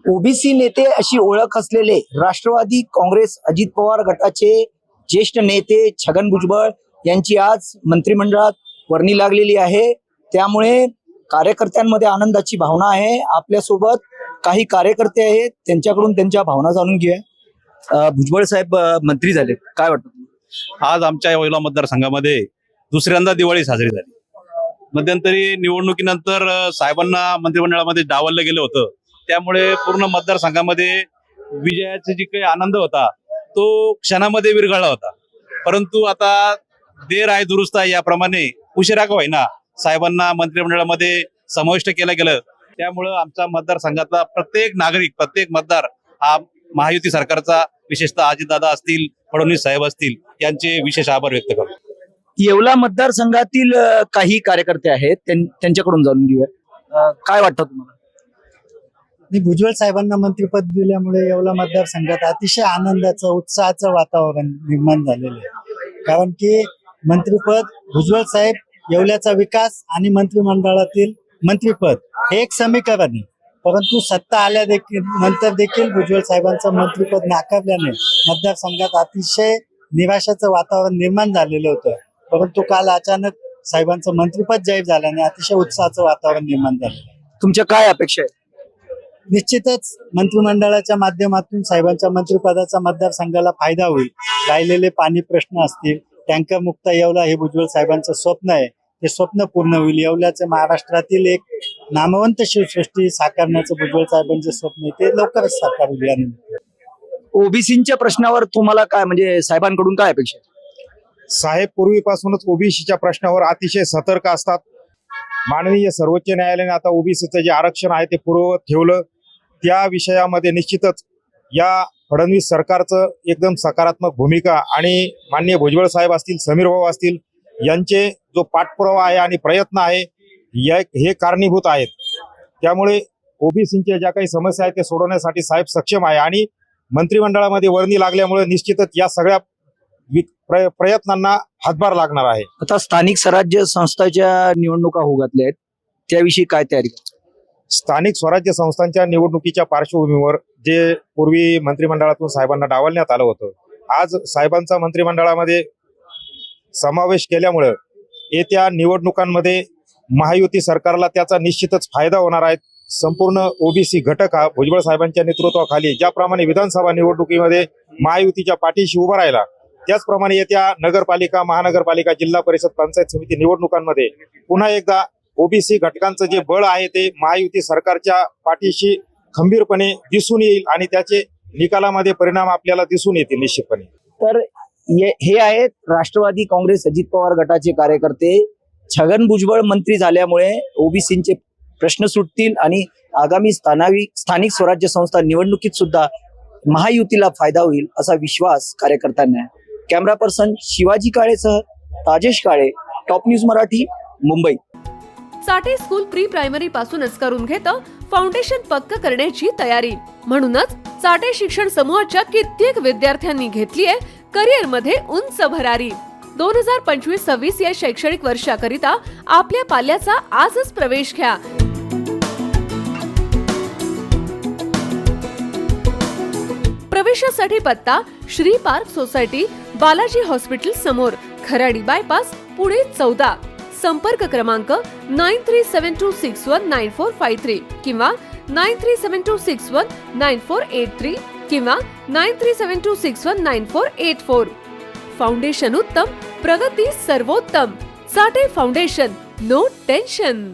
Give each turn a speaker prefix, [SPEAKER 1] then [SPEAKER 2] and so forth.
[SPEAKER 1] OBC नेते अशी ओळख असलेले राष्ट्रवादी काँग्रेस अजित पवार गटाचे ज्येष्ठ नेते छगन भुजबळ यांची आज मंत्रिमंडळात वर्णी लागलेली आहे। त्यामुळे कार्यकर्त्यांमध्ये आनंदाची भावना आहे। आपल्यासोबत काही कार्यकर्ते आहेत, त्यांच्याकडून त्यांच्या भावना जाणून घेऊया। भुजबळ साहेब मंत्री झाले, काय वाटतं?
[SPEAKER 2] आज आमच्या येवला मतदारसंघामध्ये दुसऱ्यांदा दिवाळी साजरी झाली। मध्यंतरी निवडणुकीनंतर साहेबांना मंत्रिमंडळामध्ये डावललं गेलं होतं, त्यामुळे पूर्ण मतदारसंघामध्ये विजयाचा जी काही आनंद होता तो क्षणामध्ये विरघळला होता। परंतु आता देर आहे दुरुस्त आहे याप्रमाणे उशिरा का होईना साहेबांना मंत्रिमंडळामध्ये समाविष्ट केलं गेलं। त्यामुळे आमचा मतदारसंघातला प्रत्येक नागरिक, प्रत्येक मतदार हा महायुती सरकारचा, विशेषतः अजितदादा असतील, फडणवीस साहेब असतील, यांचे विशेष आभार व्यक्त करतो।
[SPEAKER 1] येवला मतदारसंघातील काही कार्यकर्ते आहेत, त्यांच्याकडून जाणून घेऊया। काय वाटतं तुम्हाला?
[SPEAKER 3] भुजबळ साहेबांना मंत्रिपद दिल्यामुळे येवला मतदारसंघात अतिशय आनंदाचं, उत्साहाचं वातावरण निर्माण झालेलं आहे। कारण की मंत्रिपद, भुजबळ साहेब, येवल्याचा विकास आणि मंत्रिमंडळातील मंत्रिपद हे एक समीकरण आहे। परंतु सत्ता आल्या नंतर देखील भुजबळ साहेबांचं मंत्रिपद नाकारल्याने मतदारसंघात अतिशय निराशाचं वातावरण निर्माण झालेलं होतं। परंतु काल अचानक साहेबांचं मंत्रिपद जाहीर झाल्याने अतिशय उत्साहाचं वातावरण निर्माण झालं।
[SPEAKER 1] तुमच्या काय अपेक्षा आहे?
[SPEAKER 3] निश्चितच मंत्रिमंडळाच्या माध्यमातून साहेबांच्या मंत्रिपदाचा मतदारसंघाला फायदा होईल। राहिलेले पाणी प्रश्न असतील, टँकर मुक्त येवला हे भुजबळ साहेबांचं स्वप्न आहे, ते स्वप्न पूर्ण होईल। येवल्याचे महाराष्ट्रातील एक नामवंत शिवसृष्टी साकारण्याचं भुजबळ साहेबांचे स्वप्न आहे, ते लवकरच साकार होईल। आणि
[SPEAKER 1] ओबीसीच्या प्रश्नावर तुम्हाला काय, म्हणजे साहेबांकडून काय अपेक्षा आहे?
[SPEAKER 4] साहेब पूर्वीपासूनच ओबीसीच्या प्रश्नावर अतिशय सतर्क असतात। माननीय सर्वोच्च न्यायालयाने आता ओबीसीचं जे आरक्षण आहे ते पूर्ववत ठेवलं। त्या विषयामध्ये निश्चितच या फडणवीस सरकारचं एकदम सकारात्मक भूमिका आणि माननीय भुजबळ साहेब असतील, समीर भाऊ असतील, यांचे जो पाठपुरावा आहे आणि प्रयत्न आहे हे कारणीभूत आहेत। त्यामुळे ओबीसीच्या ज्या काही समस्या आहेत ते सोडवण्यासाठी साहेब सक्षम आहे आणि मंत्रिमंडळामध्ये वर्णी लागल्यामुळे निश्चितच या सगळ्या प्रयत्नांना हातभार लागणार आहे।
[SPEAKER 1] आता स्थानिक स्वराज्य संस्थांच्या निवडणुका होऊ घातल्या आहेत, त्याविषयी काय तयारी?
[SPEAKER 4] स्थानिक स्वराज्य संस्थांच्या निवडणुकीच्या पार्श्वभूमीवर जे पूर्वी मंत्रिमंडळातून साहेबांना डावलण्यात आलं होतं, आज साहेबांचा मंत्रिमंडळामध्ये समावेश केल्यामुळे येत्या निवडणुकांमध्ये महायुती सरकारला त्याचा निश्चितच फायदा होणार आहे। संपूर्ण ओबीसी घटक हा भुजबळ साहेबांच्या नेतृत्वाखाली ज्याप्रमाणे विधानसभा निवडणुकीमध्ये महायुतीच्या पाठीशी उभा राहिला, त्याचप्रमाणे येत्या नगरपालिका, महानगरपालिका, जिल्हा परिषद, पंचायत समिती निवडणुकांमध्ये पुन्हा एकदा ओबीसी घटकांचं जे बळ आहे ते महायुती सरकारच्या पाठीशी खंबीरपणे दिसून येईल आणि त्याचे निकालामध्ये परिणाम आपल्याला दिसून येतील निश्चितपणे।
[SPEAKER 1] तर हे आहेत राष्ट्रवादी काँग्रेस अजित पवार गटाचे कार्यकर्ते। छगन भुजबळ मंत्री झाल्यामुळे ओबीसीचे प्रश्न सुटतील आणि आगामी स्थानिक स्वराज्य संस्था निवडणुकीत सुद्धा महायुतीला फायदा होईल असा विश्वास कार्यकर्त्यांना आहे। कॅमेरा पर्सन शिवाजी काळेसह Tajesh Kale, top news Marathi, Mumbai.
[SPEAKER 5] Chate school pre primary पासूनच करून घेतं फाउंडेशन पक्क करण्याची तयारी। म्हणूनच चाटे शिक्षण समूहाच्या कित्येक विद्यार्थ्यांनी घेतलीये करिअर मध्ये उंच भरारी। 2025-26 या शैक्षणिक वर्षाकरिता आपल्या पाल्याचा आजच प्रवेश घ्या। प्रवेशासाठी पत्ता Shri park society, Balaji hospital समोर, खराडी बायपास, पुणे 14। संपर्क क्रमांक 9372619453 किंवा 9372619483 किंवा 9372619484। फाउंडेशन उत्तम, प्रगती सर्वोत्तम। Chate foundation, no tension.